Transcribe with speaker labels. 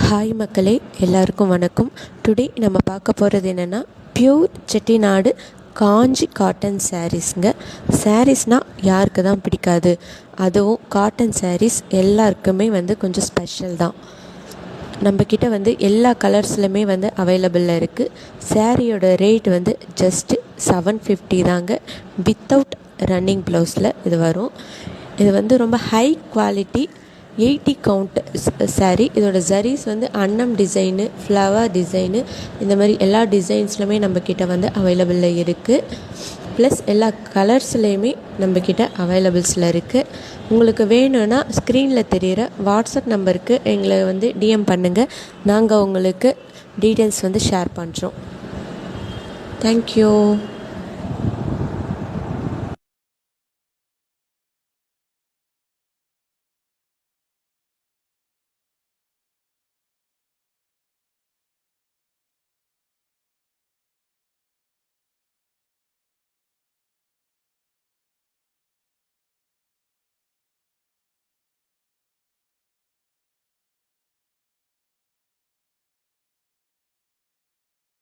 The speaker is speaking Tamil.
Speaker 1: ஹாய் மக்களே, எல்லாருக்கும் வணக்கம். டுடே நம்ம பார்க்க போகிறது என்னென்னா பியூர் செட்டிநாடு காஞ்சி காட்டன் சாரீஸுங்க. சாரீஸ்னால் யாருக்கு தான் பிடிக்காது? அதுவும் காட்டன் சாரீஸ் எல்லாருக்குமே கொஞ்சம் ஸ்பெஷல் தான். நம்மக்கிட்ட எல்லா கலர்ஸ்லையுமே அவைலபிளில் இருக்குது. சாரியோட ரேட் ஜஸ்ட்டு 750 தாங்க. வித்தவுட் ரன்னிங் ப்ளவுஸில் இது வரும். இது ரொம்ப ஹை குவாலிட்டி 80 கவுண்ட் சாரீ. இதோட ஜரீஸ் அன்னம் டிசைனு, ஃப்ளவர் டிசைனு, இந்த மாதிரி எல்லா டிசைன்ஸ்லையுமே நம்மக்கிட்ட அவைலபிளில் இருக்குது. ப்ளஸ் எல்லா கலர்ஸ்லேயுமே நம்மக்கிட்ட அவைலபிள்ஸில் இருக்குது. உங்களுக்கு வேணும்னா ஸ்க்ரீனில் தெரிகிற வாட்ஸ்அப் நம்பருக்கு எங்களை டிஎம் பண்ணுங்கள். நாங்கள் உங்களுக்கு டீட்டெயில்ஸ் ஷேர் பண்ணுறோம். தேங்க்யூ.